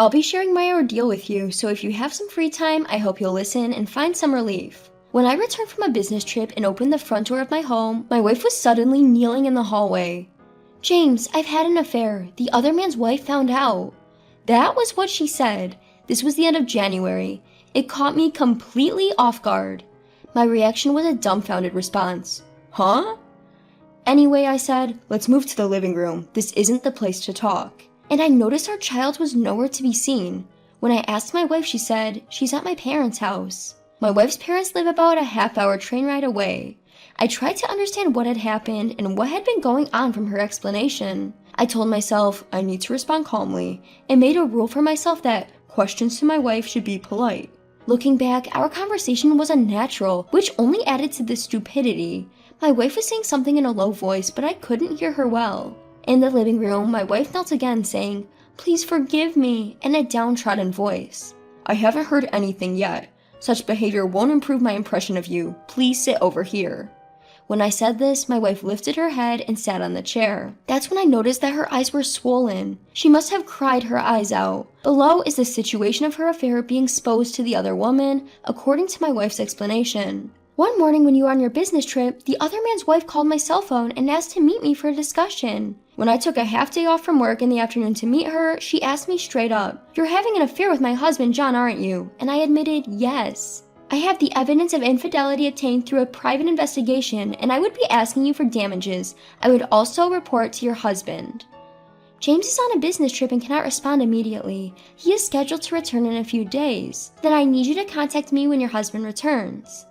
I'll be sharing my ordeal with you, so if you have some free time, I hope you'll listen and find some relief. When I returned from a business trip and opened the front door of my home, my wife was suddenly kneeling in the hallway. "James, I've had an affair. The other man's wife found out." That was what she said. This was the end of January. It caught me completely off guard. My reaction was a dumbfounded response. "Huh?" Anyway, I said, "Let's move to the living room. This isn't the place to talk." And I noticed our child was nowhere to be seen. When I asked my wife, she said, "She's at my parents' house." My wife's parents live about a half-hour train ride away. I tried to understand what had happened and what had been going on from her explanation. I told myself I need to respond calmly and made a rule for myself that questions to my wife should be polite. Looking back, our conversation was unnatural, which only added to the stupidity. My wife was saying something in a low voice, but I couldn't hear her well. In the living room, my wife knelt again, saying, "Please forgive me," in a downtrodden voice. "I haven't heard anything yet. Such behavior won't improve my impression of you. Please sit over here." When I said this, my wife lifted her head and sat on the chair. That's when I noticed that her eyes were swollen. She must have cried her eyes out. Below is the situation of her affair being exposed to the other woman, according to my wife's explanation. "One morning when you were on your business trip, the other man's wife called my cell phone and asked to meet me for a discussion. When I took a half day off from work in the afternoon to meet her, she asked me straight up, 'You're having an affair with my husband, John, aren't you?' And I admitted yes. I have the evidence of infidelity obtained through a private investigation, and I would be asking you for damages. I would also report to your husband. James is on a business trip and cannot respond immediately. He is scheduled to return in a few days. Then I need you to contact me when your husband returns."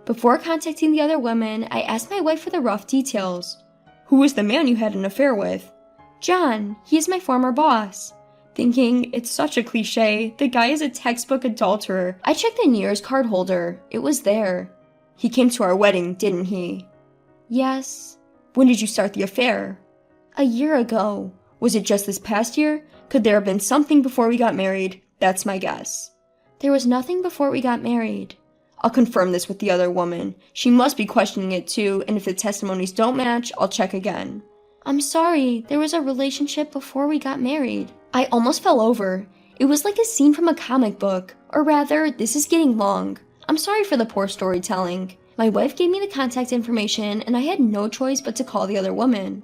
Before contacting the other woman, I asked my wife for the rough details. "Who was the man you had an affair with?" "John. He is my former boss." Thinking, it's such a cliche, the guy is a textbook adulterer. I checked the New Year's card holder. It was there. "He came to our wedding, didn't he?" "Yes." "When did you start the affair?" "A year ago." "Was it just this past year? Could there have been something before we got married? That's my guess." "There was nothing before we got married." "I'll confirm this with the other woman. She must be questioning it too, and if the testimonies don't match, I'll check again." "I'm sorry, there was a relationship before we got married." I almost fell over. It was like a scene from a comic book. Or rather, this is getting long. I'm sorry for the poor storytelling. My wife gave me the contact information, and I had no choice but to call the other woman.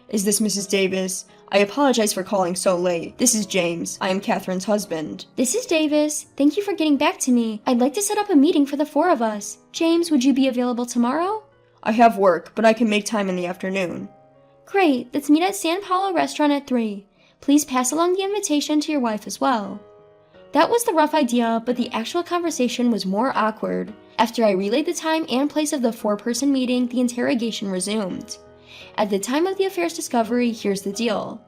"Is this Mrs. Davis? I apologize for calling so late. This is James. I am Catherine's husband." "This is Davis. Thank you for getting back to me. I'd like to set up a meeting for the four of us. James, would you be available tomorrow?" "I have work, but I can make time in the afternoon." "Great. Let's meet at San Paulo Restaurant at 3. Please pass along the invitation to your wife as well." That was the rough idea, but the actual conversation was more awkward. After I relayed the time and place of the 4-person meeting, the interrogation resumed. At the time of the affair's discovery, here's the deal.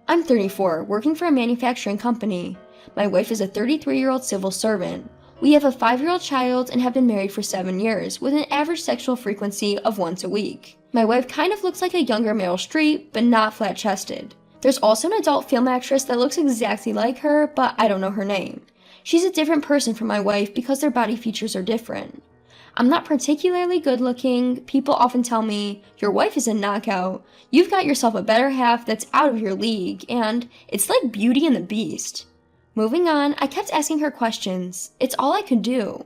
I'm 34, working for a manufacturing company. My wife is a 33-year-old civil servant. We have a 5-year-old child and have been married for 7 years, with an average sexual frequency of once a week. My wife kind of looks like a younger Meryl Streep, but not flat-chested. There's also an adult film actress that looks exactly like her, but I don't know her name. She's a different person from my wife because their body features are different. I'm not particularly good looking. People often tell me, "Your wife is a knockout. You've got yourself a better half that's out of your league," and it's like Beauty and the Beast. Moving on, I kept asking her questions. It's all I could do.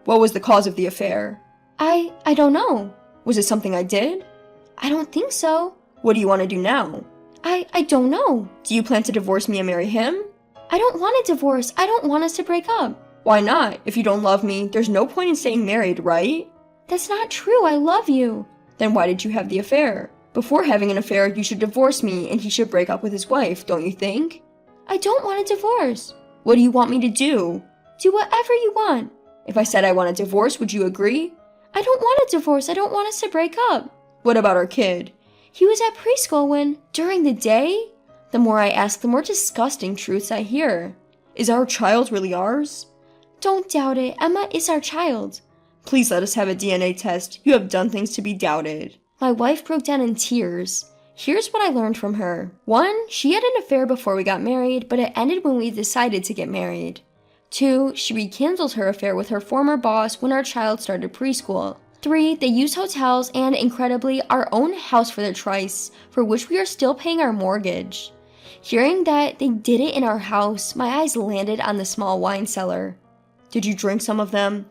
"What was the cause of the affair?" I don't know." "Was it something I did?" "I don't think so." "What do you want to do now?" I don't know." "Do you plan to divorce me and marry him?" "I don't want a divorce. I don't want us to break up." "Why not? If you don't love me, there's no point in staying married, right?" "That's not true. I love you." "Then why did you have the affair? Before having an affair, you should divorce me and he should break up with his wife, don't you think?" "I don't want a divorce." "What do you want me to do?" "Do whatever you want." "If I said I want a divorce, would you agree?" "I don't want a divorce. I don't want us to break up." "What about our kid?" "He was at preschool when, during the day?" The more I ask, the more disgusting truths I hear. "Is our child really ours?" "Don't doubt it. Emma is our child." "Please let us have a DNA test. You have done things to be doubted." My wife broke down in tears. Here's what I learned from her. 1, she had an affair before we got married, but it ended when we decided to get married. 2, she rekindled her affair with her former boss when our child started preschool. 3, they used hotels and, incredibly, our own house for their trysts, for which we are still paying our mortgage. Hearing that they did it in our house, my eyes landed on the small wine cellar. Did you drink some of them?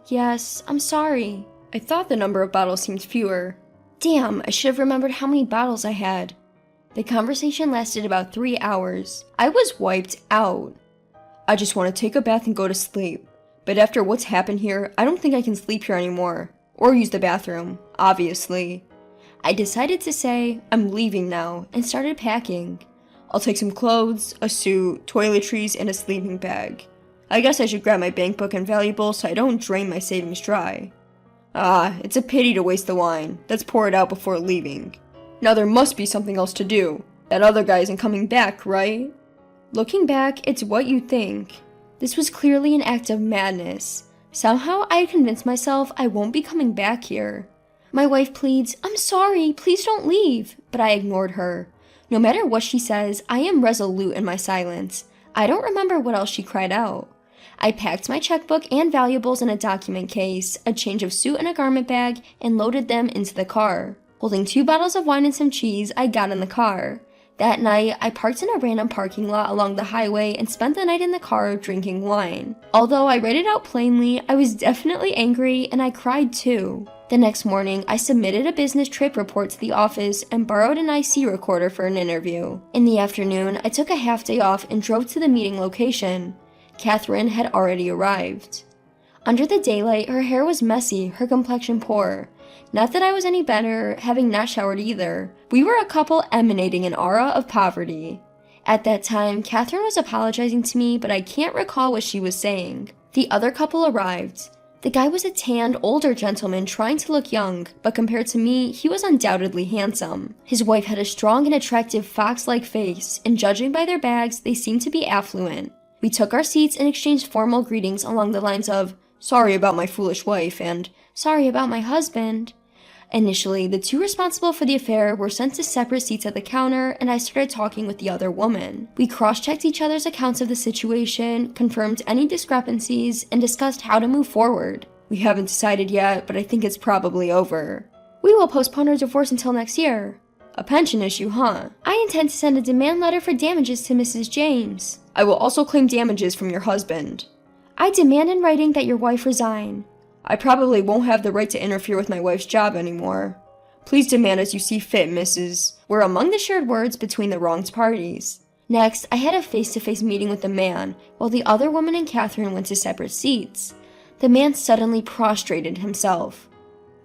Yes, I'm sorry. I thought the number of bottles seemed fewer. Damn, I should have remembered how many bottles I had. The conversation lasted about 3 hours. I was wiped out. I just want to take a bath and go to sleep. But after what's happened here, I don't think I can sleep here anymore. Or use the bathroom, obviously. I decided to say, I'm leaving now, and started packing. I'll take some clothes, a suit, toiletries, and a sleeping bag. I guess I should grab my bank book and valuables so I don't drain my savings dry. It's a pity to waste the wine. Let's pour it out before leaving. Now there must be something else to do. That other guy isn't coming back, right? Looking back, it's what you think. This was clearly an act of madness. Somehow I had convinced myself I won't be coming back here. My wife pleads, I'm sorry, please don't leave, but I ignored her. No matter what she says, I am resolute in my silence. I don't remember what else she cried out. I packed my checkbook and valuables in a document case, a change of suit and a garment bag, and loaded them into the car. Holding 2 bottles of wine and some cheese, I got in the car. That night, I parked in a random parking lot along the highway and spent the night in the car drinking wine. Although I read it out plainly, I was definitely angry and I cried too. The next morning, I submitted a business trip report to the office and borrowed an IC recorder for an interview. In the afternoon, I took a half day off and drove to the meeting location. Catherine had already arrived. Under the daylight, her hair was messy, her complexion poor. Not that I was any better, having not showered either. We were a couple emanating an aura of poverty. At that time, Catherine was apologizing to me, but I can't recall what she was saying. The other couple arrived. The guy was a tanned, older gentleman trying to look young, but compared to me, he was undoubtedly handsome. His wife had a strong and attractive fox-like face, and judging by their bags, they seemed to be affluent. We took our seats and exchanged formal greetings along the lines of, "Sorry about my foolish wife," and "Sorry about my husband." Initially, the 2 responsible for the affair were sent to separate seats at the counter, and I started talking with the other woman. We cross-checked each other's accounts of the situation, confirmed any discrepancies, and discussed how to move forward. We haven't decided yet, but I think it's probably over. We will postpone our divorce until next year. A pension issue, huh? I intend to send a demand letter for damages to Mrs. James. I will also claim damages from your husband. I demand in writing that your wife resign. I probably won't have the right to interfere with my wife's job anymore. Please demand as you see fit, Mrs. were among the shared words between the wronged parties. Next, I had a face-to-face meeting with the man, while the other woman and Catherine went to separate seats. The man suddenly prostrated himself.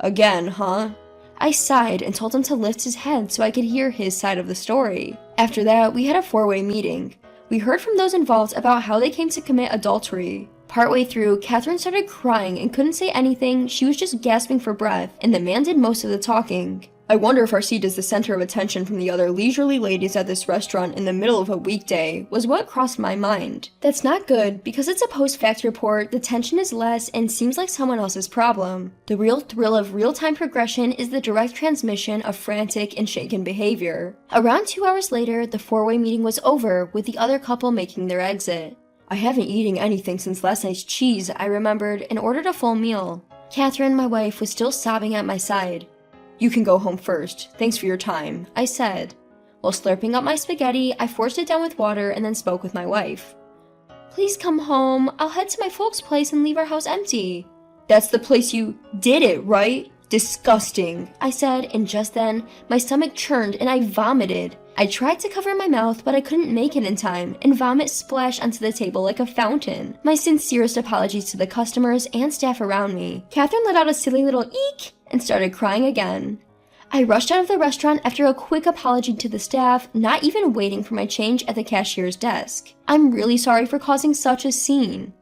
Again, huh? I sighed and told him to lift his head so I could hear his side of the story. After that, we had a 4-way meeting. We heard from those involved about how they came to commit adultery. Partway through, Catherine started crying and couldn't say anything. She was just gasping for breath, and the man did most of the talking. I wonder if our seat is the center of attention from the other leisurely ladies at this restaurant in the middle of a weekday, was what crossed my mind. That's not good, because it's a post-fact report, the tension is less and seems like someone else's problem. The real thrill of real-time progression is the direct transmission of frantic and shaken behavior. Around 2 hours later, the 4-way meeting was over, with the other couple making their exit. I haven't eaten anything since last night's cheese, I remembered, and ordered a full meal. Catherine, my wife, was still sobbing at my side. You can go home first. Thanks for your time, I said. While slurping up my spaghetti, I forced it down with water and then spoke with my wife. Please come home. I'll head to my folks' place and leave our house empty. That's the place you did it, right? Disgusting, I said, and just then, my stomach churned and I vomited. I tried to cover my mouth, but I couldn't make it in time, and vomit splashed onto the table like a fountain. My sincerest apologies to the customers and staff around me. Catherine let out a silly little eek and started crying again. I rushed out of the restaurant after a quick apology to the staff, not even waiting for my change at the cashier's desk. I'm really sorry for causing such a scene.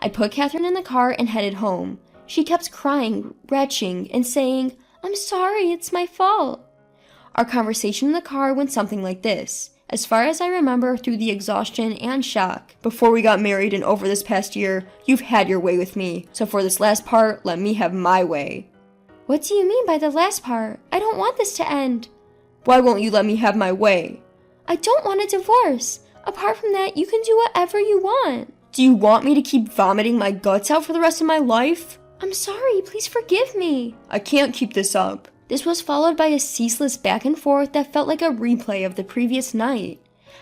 I put Catherine in the car and headed home. She kept crying, retching, and saying, "I'm sorry, it's my fault." Our conversation in the car went something like this. As far as I remember, through the exhaustion and shock. Before we got married and over this past year, you've had your way with me, so for this last part, let me have my way. What do you mean by the last part? I don't want this to end. Why won't you let me have my way? I don't want a divorce. Apart from that, you can do whatever you want. Do you want me to keep vomiting my guts out for the rest of my life? I'm sorry, please forgive me. I can't keep this up. This was followed by a ceaseless back and forth that felt like a replay of the previous night.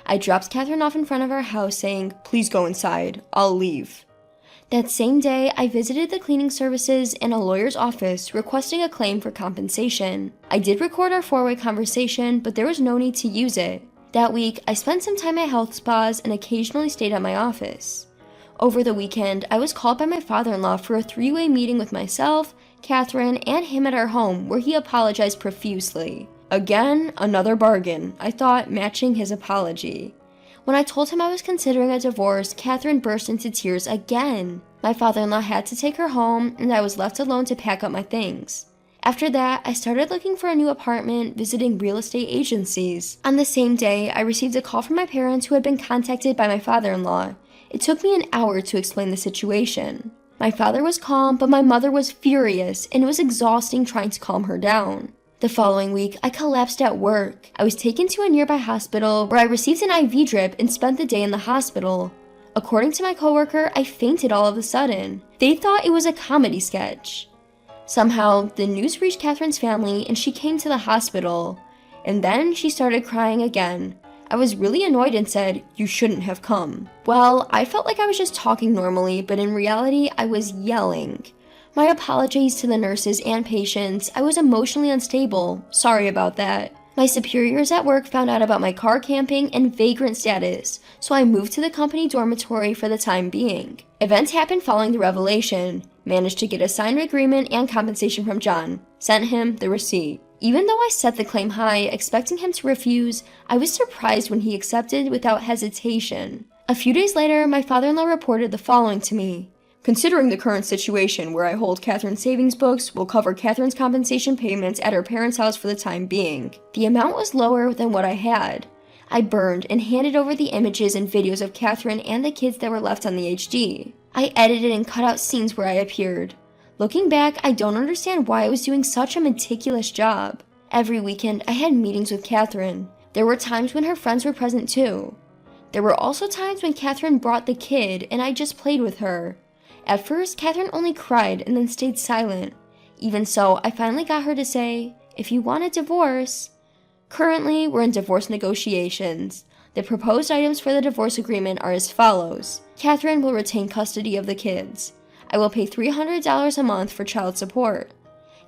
I dropped Catherine off in front of our house saying, "Please go inside, I'll leave." That same day, I visited the cleaning services and a lawyer's office requesting a claim for compensation. I did record our four-way conversation, but there was no need to use it. That week, I spent some time at health spas and occasionally stayed at my office. Over the weekend, I was called by my father-in-law for a three-way meeting with myself, Catherine, and him at our home, where he apologized profusely. Again, another bargain, I thought, matching his apology. When I told him I was considering a divorce, Catherine burst into tears again. My father-in-law had to take her home, and I was left alone to pack up my things. After that, I started looking for a new apartment, visiting real estate agencies. On the same day, I received a call from my parents who had been contacted by my father-in-law. It took me an hour to explain the situation. My father was calm, but my mother was furious, and it was exhausting trying to calm her down. The following week, I collapsed at work. I was taken to a nearby hospital where I received an IV drip and spent the day in the hospital. According to my coworker, I fainted all of a sudden. They thought it was a comedy sketch. Somehow, the news reached Catherine's family and she came to the hospital. And then she started crying again. I was really annoyed and said, "You shouldn't have come." Well, I felt like I was just talking normally, but in reality, I was yelling. My apologies to the nurses and patients. I was emotionally unstable. Sorry about that. My superiors at work found out about my car camping and vagrant status, so I moved to the company dormitory for the time being. Events happened following the revelation. Managed to get a signed agreement and compensation from John. Sent him the receipt. Even though I set the claim high, expecting him to refuse, I was surprised when he accepted without hesitation. A few days later, my father-in-law reported the following to me. "Considering the current situation where I hold Catherine's savings books, will cover Catherine's compensation payments at her parents' house for the time being." The amount was lower than what I had. I burned and handed over the images and videos of Catherine and the kids that were left on the HD. I edited and cut out scenes where I appeared. Looking back, I don't understand why I was doing such a meticulous job. Every weekend, I had meetings with Catherine. There were times when her friends were present too. There were also times when Catherine brought the kid and I just played with her. At first, Catherine only cried and then stayed silent. Even so, I finally got her to say, "If you want a divorce." Currently, we're in divorce negotiations. The proposed items for the divorce agreement are as follows. Catherine will retain custody of the kids. I will pay $300 a month for child support.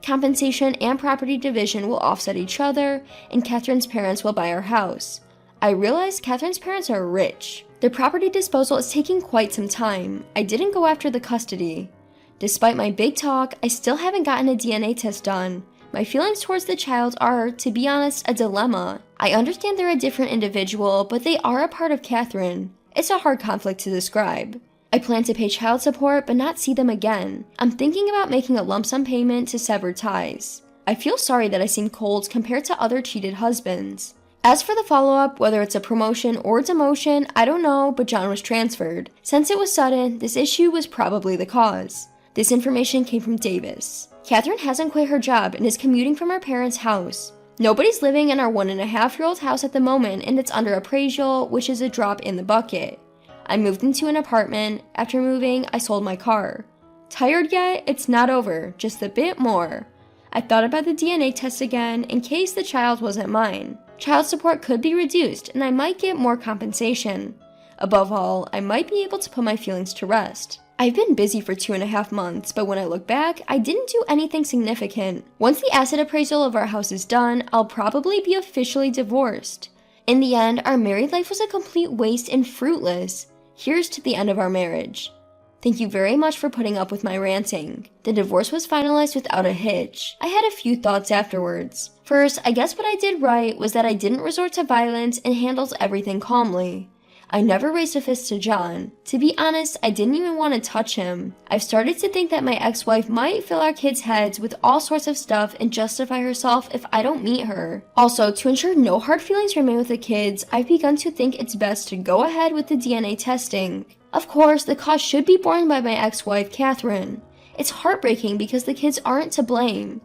Compensation and property division will offset each other, and Catherine's parents will buy our house. I realize Catherine's parents are rich. The property disposal is taking quite some time. I didn't go after the custody. Despite my big talk, I still haven't gotten a DNA test done. My feelings towards the child are, to be honest, a dilemma. I understand they're a different individual, but they are a part of Catherine. It's a hard conflict to describe. I plan to pay child support but not see them again. I'm thinking about making a lump sum payment to sever ties. I feel sorry that I seem cold compared to other cheated husbands. As for the follow-up, whether it's a promotion or demotion, I don't know, but John was transferred. Since it was sudden, this issue was probably the cause. This information came from Davis. Catherine hasn't quit her job and is commuting from her parents' house. Nobody's living in our 1.5-year-old house at the moment, and it's under appraisal, which is a drop in the bucket. I moved into an apartment. After moving, I sold my car. Tired yet? It's not over, just a bit more. I thought about the DNA test again in case the child wasn't mine. Child support could be reduced, and I might get more compensation. Above all, I might be able to put my feelings to rest. I've been busy for 2.5 months, but when I look back, I didn't do anything significant. Once the asset appraisal of our house is done, I'll probably be officially divorced. In the end, our married life was a complete waste and fruitless. Here's to the end of our marriage. Thank you very much for putting up with my ranting. The divorce was finalized without a hitch. I had a few thoughts afterwards. First, I guess what I did right was that I didn't resort to violence and handled everything calmly. I never raised a fist to John. To be honest, I didn't even want to touch him. I've started to think that my ex-wife might fill our kids' heads with all sorts of stuff and justify herself if I don't meet her. Also, to ensure no hard feelings remain with the kids, I've begun to think it's best to go ahead with the DNA testing. Of course, the cost should be borne by my ex-wife, Catherine. It's heartbreaking because the kids aren't to blame.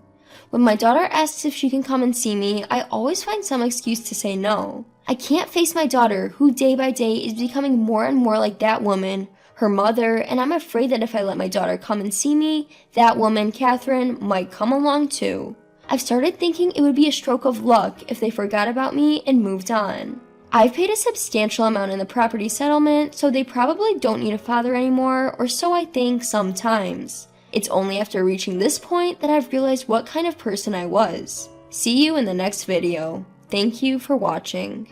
When my daughter asks if she can come and see me, I always find some excuse to say no. I can't face my daughter, who day by day is becoming more and more like that woman, her mother, and I'm afraid that if I let my daughter come and see me, that woman, Catherine, might come along too. I've started thinking it would be a stroke of luck if they forgot about me and moved on. I've paid a substantial amount in the property settlement, so they probably don't need a father anymore, or so I think sometimes. It's only after reaching this point that I've realized what kind of person I was. See you in the next video. Thank you for watching.